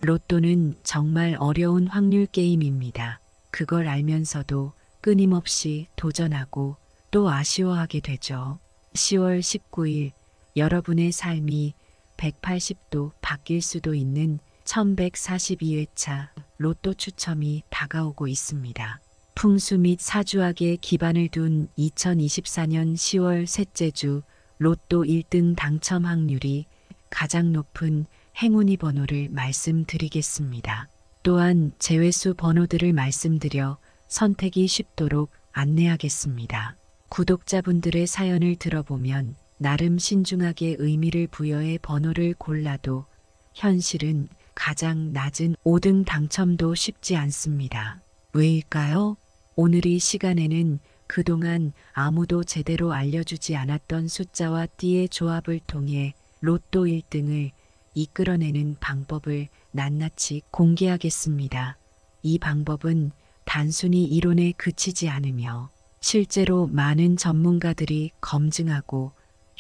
로또는 정말 어려운 확률 게임입니다. 그걸 알면서도 끊임없이 도전하고 또 아쉬워하게 되죠. 10월 19일 여러분의 삶이 180도 바뀔 수도 있는 1142회차 로또 추첨이 다가오고 있습니다. 풍수 및 사주학에 기반을 둔 2024년 10월 셋째 주 로또 1등 당첨 확률이 가장 높은 행운이 번호를 말씀드리겠습니다. 또한 제외수 번호들을 말씀드려 선택이 쉽도록 안내하겠습니다. 구독자분들의 사연을 들어보면 나름 신중하게 의미를 부여해 번호를 골라도 현실은 가장 낮은 5등 당첨도 쉽지 않습니다. 왜일까요? 오늘 이 시간에는 그동안 아무도 제대로 알려주지 않았던 숫자와 띠의 조합을 통해 로또 1등을 이끌어내는 방법을 낱낱이 공개하겠습니다. 이 방법은 단순히 이론에 그치지 않으며 실제로 많은 전문가들이 검증하고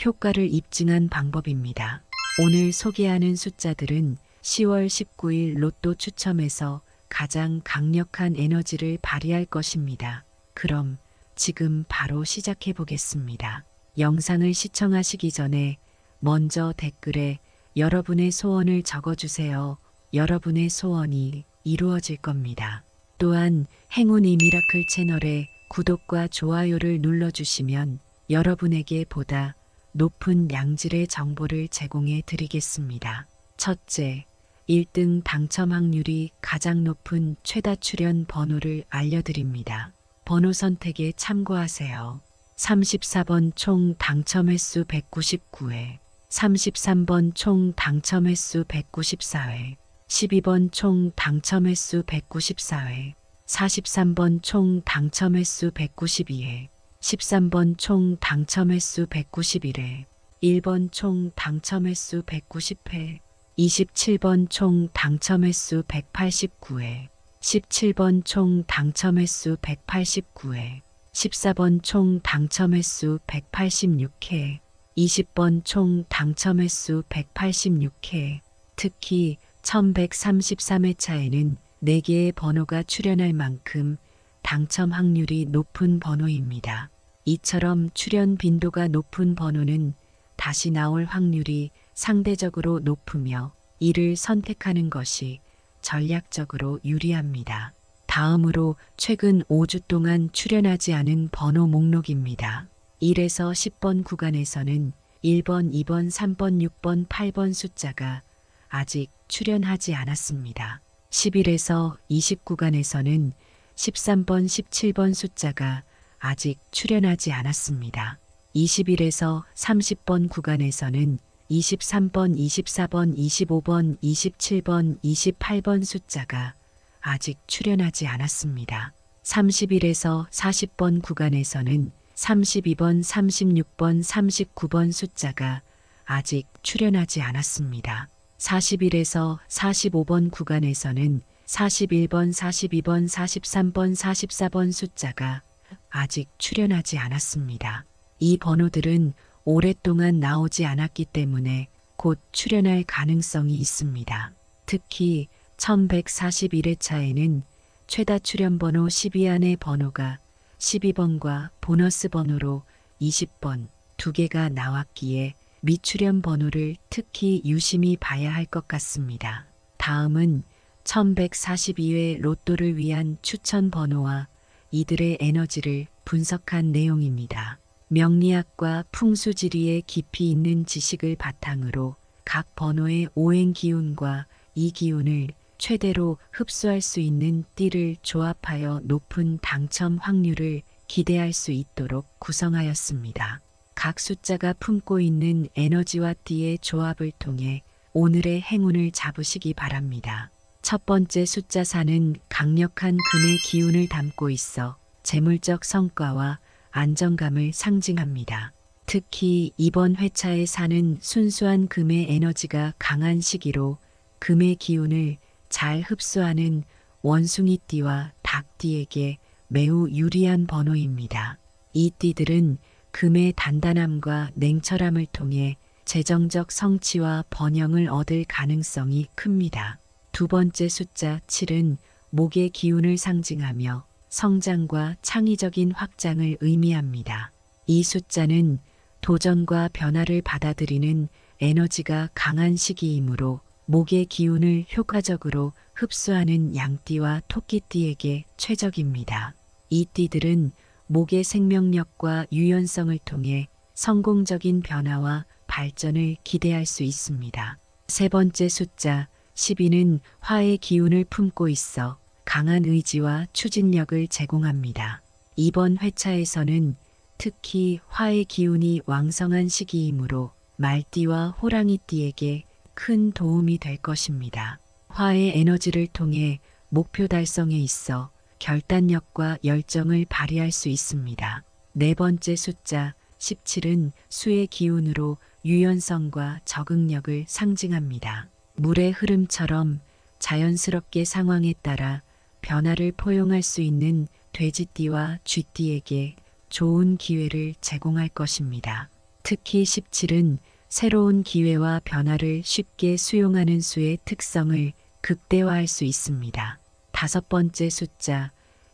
효과를 입증한 방법입니다. 오늘 소개하는 숫자들은 10월 19일 로또 추첨에서 가장 강력한 에너지를 발휘할 것입니다. 그럼 지금 바로 시작해 보겠습니다. 영상을 시청하시기 전에 먼저 댓글에 여러분의 소원을 적어주세요. 여러분의 소원이 이루어질 겁니다. 또한 행운이 미라클 채널에 구독과 좋아요를 눌러주시면 여러분에게 보다 높은 양질의 정보를 제공해 드리겠습니다. 첫째, 1등 당첨 확률이 가장 높은 최다 출연 번호를 알려드립니다. 번호 선택에 참고하세요. 34번 총 당첨 횟수 199회, 33번 총 당첨 횟수 194회, 12번 총 당첨 횟수 194회, 43번 총 당첨 횟수 192회, 13번 총 당첨 횟수 191회, 1번 총 당첨 횟수 190회, 27번 총 당첨 횟수 189회, 17번 총 당첨 횟수 189회, 14번 총 당첨 횟수 186회, 20번 총 당첨 횟수 186회, 특히 1133회차에는 4개의 번호가 출연할 만큼 당첨 확률이 높은 번호입니다. 이처럼 출연 빈도가 높은 번호는 다시 나올 확률이 상대적으로 높으며 이를 선택하는 것이 전략적으로 유리합니다. 다음으로 최근 5주 동안 출연하지 않은 번호 목록입니다. 1에서 10번 구간에서는 1번, 2번, 3번, 6번, 8번 숫자가 아직 출연하지 않았습니다. 11에서 20 구간에서는 13번, 17번 숫자가 아직 출연하지 않았습니다. 21에서 30번 구간에서는 23번, 24번, 25번, 27번, 28번 숫자가 아직 출연하지 않았습니다. 31에서 40번 구간에서는 32번, 36번, 39번 숫자가 아직 출연하지 않았습니다. 41에서 45번 구간에서는 41번, 42번, 43번, 44번 숫자가 아직 출연하지 않았습니다. 이 번호들은 오랫동안 나오지 않았기 때문에 곧 출연할 가능성이 있습니다. 특히 1141회차에는 최다 출연 번호 12안의 번호가 12번과 보너스 번호로 20번 2개가 나왔기에 미출연 번호를 특히 유심히 봐야 할 것 같습니다. 다음은 1142회 로또를 위한 추천 번호와 이들의 에너지를 분석한 내용입니다. 명리학과 풍수지리에 깊이 있는 지식을 바탕으로 각 번호의 오행 기운과 이 기운을 최대로 흡수할 수 있는 띠를 조합하여 높은 당첨 확률을 기대할 수 있도록 구성하였습니다. 각 숫자가 품고 있는 에너지와 띠의 조합을 통해 오늘의 행운을 잡으시기 바랍니다. 첫 번째 숫자 4는 강력한 금의 기운을 담고 있어 재물적 성과와 안정감을 상징합니다. 특히 이번 회차의 4는 순수한 금의 에너지가 강한 시기로 금의 기운을 잘 흡수하는 원숭이띠와 닭띠에게 매우 유리한 번호입니다. 이 띠들은 금의 단단함과 냉철함을 통해 재정적 성취와 번영을 얻을 가능성이 큽니다. 두 번째 숫자 7은 목의 기운을 상징하며 성장과 창의적인 확장을 의미합니다. 이 숫자는 도전과 변화를 받아들이는 에너지가 강한 시기이므로 목의 기운을 효과적으로 흡수하는 양띠와 토끼띠에게 최적입니다. 이 띠들은 목의 생명력과 유연성을 통해 성공적인 변화와 발전을 기대할 수 있습니다. 세 번째 숫자 12는 화의 기운을 품고 있어 강한 의지와 추진력을 제공합니다. 이번 회차에서는 특히 화의 기운이 왕성한 시기이므로 말띠와 호랑이띠에게 큰 도움이 될 것입니다. 화의 에너지를 통해 목표 달성에 있어 결단력과 열정을 발휘할 수 있습니다. 네 번째 숫자 17은 수의 기운으로 유연성과 적응력을 상징합니다. 물의 흐름처럼 자연스럽게 상황에 따라 변화를 포용할 수 있는 돼지띠와 쥐띠에게 좋은 기회를 제공할 것입니다. 특히 17은 새로운 기회와 변화를 쉽게 수용하는 수의 특성을 극대화할 수 있습니다. 다섯 번째 숫자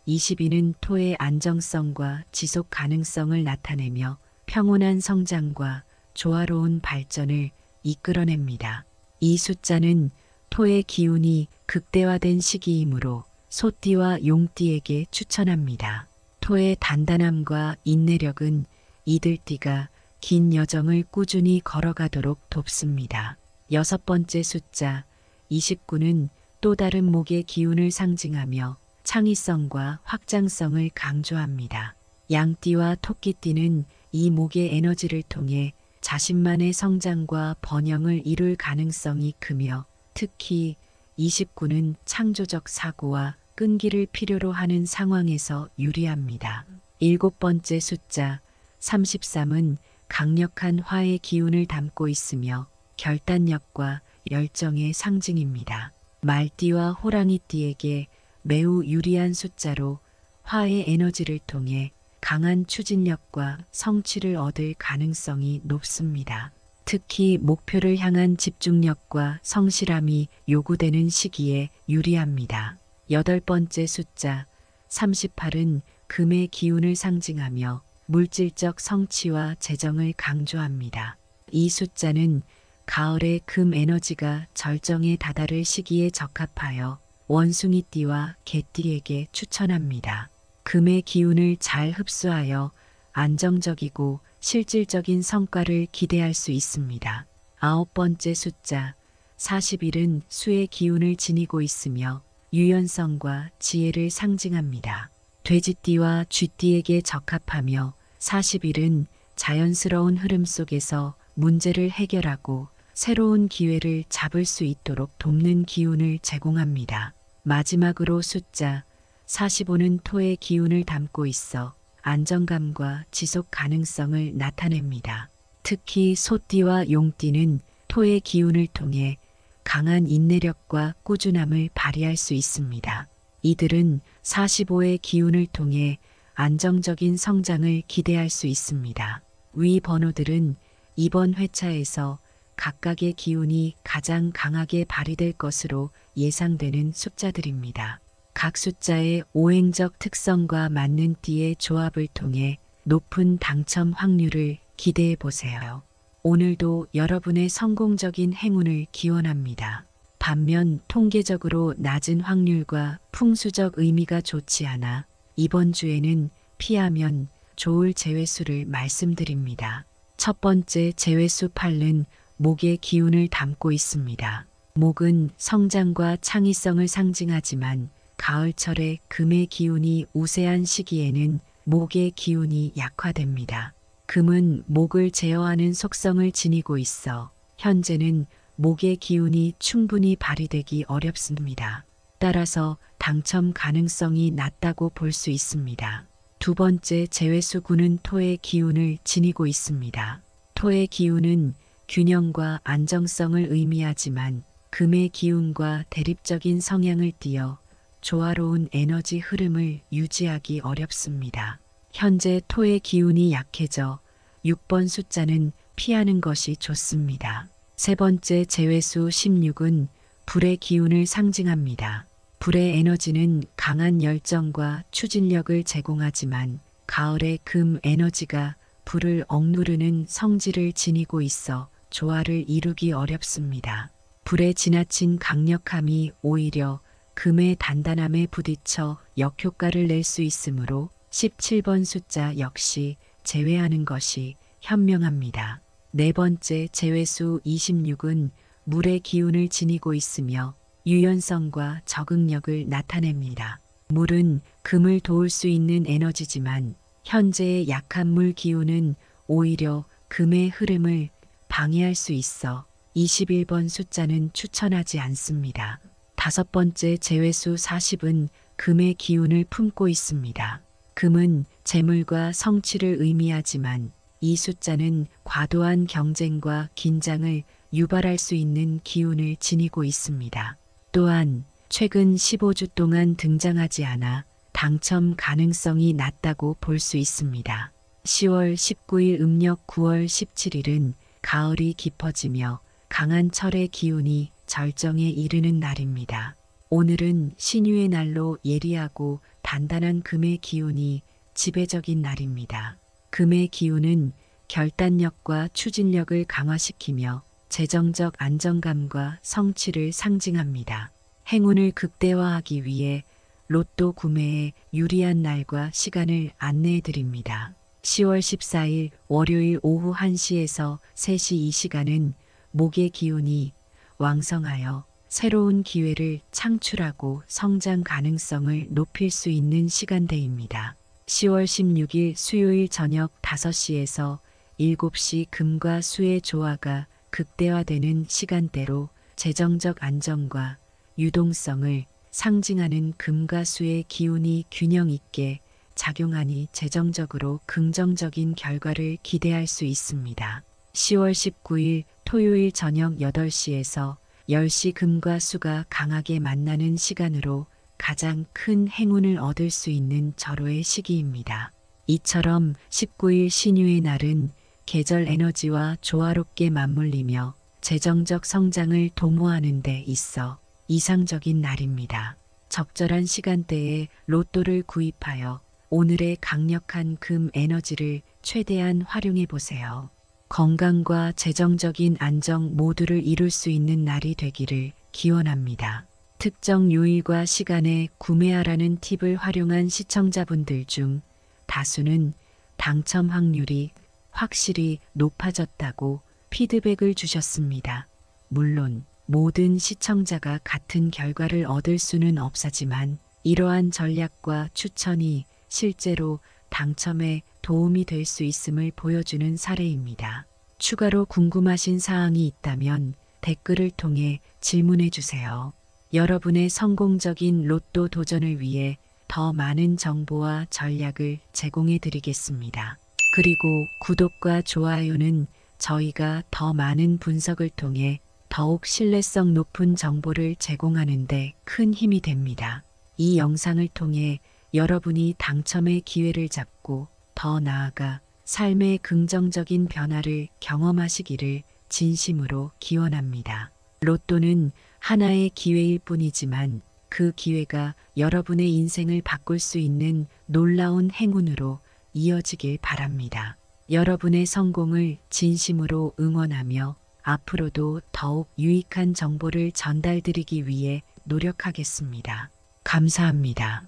22는 토의 안정성과 지속 가능성을 나타내며 평온한 성장과 조화로운 발전을 이끌어냅니다. 이 숫자는 토의 기운이 극대화된 시기이므로 소띠와 용띠에게 추천합니다. 토의 단단함과 인내력은 이들띠가 긴 여정을 꾸준히 걸어가도록 돕습니다. 여섯 번째 숫자 29는 또 다른 목의 기운을 상징하며 창의성과 확장성을 강조합니다. 양띠와 토끼띠는 이 목의 에너지를 통해 자신만의 성장과 번영을 이룰 가능성이 크며 특히 29는 창조적 사고와 끈기를 필요로 하는 상황에서 유리합니다. 일곱 번째 숫자 33은 강력한 화의 기운을 담고 있으며 결단력과 열정의 상징입니다. 말띠와 호랑이띠에게 매우 유리한 숫자로 화의 에너지를 통해 강한 추진력과 성취를 얻을 가능성이 높습니다. 특히 목표를 향한 집중력과 성실함이 요구되는 시기에 유리합니다. 여덟 번째 숫자 38은 금의 기운을 상징하며 물질적 성취와 재정을 강조합니다. 이 숫자는 가을의 금 에너지가 절정에 다다를 시기에 적합하여 원숭이띠와 개띠에게 추천합니다. 금의 기운을 잘 흡수하여 안정적이고 실질적인 성과를 기대할 수 있습니다. 아홉 번째 숫자 41은 수의 기운을 지니고 있으며 유연성과 지혜를 상징합니다. 돼지띠와 쥐띠에게 적합하며 41은 자연스러운 흐름 속에서 문제를 해결하고 새로운 기회를 잡을 수 있도록 돕는 기운을 제공합니다. 마지막으로 숫자 45는 토의 기운을 담고 있어 안정감과 지속 가능성을 나타냅니다. 특히 소띠와 용띠는 토의 기운을 통해 강한 인내력과 꾸준함을 발휘할 수 있습니다. 이들은 45의 기운을 통해 안정적인 성장을 기대할 수 있습니다. 위 번호들은 이번 회차에서 각각의 기운이 가장 강하게 발휘될 것으로 예상되는 숫자들입니다. 각 숫자의 오행적 특성과 맞는 띠의 조합을 통해 높은 당첨 확률을 기대해 보세요. 오늘도 여러분의 성공적인 행운을 기원합니다. 반면 통계적으로 낮은 확률과 풍수적 의미가 좋지 않아 이번 주에는 피하면 좋을 제외수를 말씀드립니다. 첫 번째 제외수 8은 목의 기운을 담고 있습니다. 목은 성장과 창의성을 상징하지만 가을철에 금의 기운이 우세한 시기에는 목의 기운이 약화됩니다. 금은 목을 제어하는 속성을 지니고 있어 현재는 목의 기운이 충분히 발휘되기 어렵습니다. 따라서 당첨 가능성이 낮다고 볼 수 있습니다. 두 번째 제외수 9는 토의 기운을 지니고 있습니다. 토의 기운은 균형과 안정성을 의미하지만 금의 기운과 대립적인 성향을 띠어 조화로운 에너지 흐름을 유지하기 어렵습니다. 현재 토의 기운이 약해져 6번 숫자는 피하는 것이 좋습니다. 세 번째 제외수 16은 불의 기운을 상징합니다. 불의 에너지는 강한 열정과 추진력을 제공하지만 가을의 금 에너지가 불을 억누르는 성질을 지니고 있어 조화를 이루기 어렵습니다. 불의 지나친 강력함이 오히려 금의 단단함에 부딪혀 역효과를 낼 수 있으므로 17번 숫자 역시 제외하는 것이 현명합니다. 네 번째 제외수 26은 물의 기운을 지니고 있으며 유연성과 적응력을 나타냅니다. 물은 금을 도울 수 있는 에너지지만 현재의 약한 물 기운은 오히려 금의 흐름을 방해할 수 있어 21번 숫자는 추천하지 않습니다. 다섯 번째 제외수 40은 금의 기운을 품고 있습니다. 금은 재물과 성취를 의미하지만 이 숫자는 과도한 경쟁과 긴장을 유발할 수 있는 기운을 지니고 있습니다. 또한 최근 15주 동안 등장하지 않아 당첨 가능성이 낮다고 볼 수 있습니다. 10월 19일 음력 9월 17일은 가을이 깊어지며 강한 철의 기운이 절정에 이르는 날입니다. 오늘은 신유의 날로 예리하고 단단한 금의 기운이 지배적인 날입니다. 금의 기운은 결단력과 추진력을 강화시키며 재정적 안정감과 성취를 상징합니다. 행운을 극대화하기 위해 로또 구매에 유리한 날과 시간을 안내해 드립니다. 10월 14일 월요일 오후 1시에서 3시 이 시간은 목의 기운이 왕성하여 새로운 기회를 창출하고 성장 가능성을 높일 수 있는 시간대입니다. 10월 16일 수요일 저녁 5시에서 7시 금과 수의 조화가 극대화되는 시간대로 재정적 안정과 유동성을 상징하는 금과 수의 기운이 균형 있게 작용하니 재정적으로 긍정적인 결과를 기대할 수 있습니다. 10월 19일 토요일 저녁 8시에서 10시 금과 수가 강하게 만나는 시간으로 가장 큰 행운을 얻을 수 있는 절호의 시기입니다. 이처럼 19일 신유의 날은 계절 에너지와 조화롭게 맞물리며 재정적 성장을 도모하는 데 있어 이상적인 날입니다. 적절한 시간대에 로또를 구입하여 오늘의 강력한 금 에너지를 최대한 활용해 보세요. 건강과 재정적인 안정 모두를 이룰 수 있는 날이 되기를 기원합니다. 특정 요일과 시간에 구매하라는 팁을 활용한 시청자분들 중 다수는 당첨 확률이 확실히 높아졌다고 피드백을 주셨습니다. 물론 모든 시청자가 같은 결과를 얻을 수는 없사지만 이러한 전략과 추천이 실제로 당첨에 도움이 될 수 있음을 보여주는 사례입니다. 추가로 궁금하신 사항이 있다면 댓글을 통해 질문해 주세요. 여러분의 성공적인 로또 도전을 위해 더 많은 정보와 전략을 제공해 드리겠습니다. 그리고 구독과 좋아요는 저희가 더 많은 분석을 통해 더욱 신뢰성 높은 정보를 제공하는 데 큰 힘이 됩니다. 이 영상을 통해 여러분이 당첨의 기회를 잡고 더 나아가 삶의 긍정적인 변화를 경험하시기를 진심으로 기원합니다. 로또는 하나의 기회일 뿐이지만 그 기회가 여러분의 인생을 바꿀 수 있는 놀라운 행운으로 이어지길 바랍니다. 여러분의 성공을 진심으로 응원하며 앞으로도 더욱 유익한 정보를 전달드리기 위해 노력하겠습니다. 감사합니다.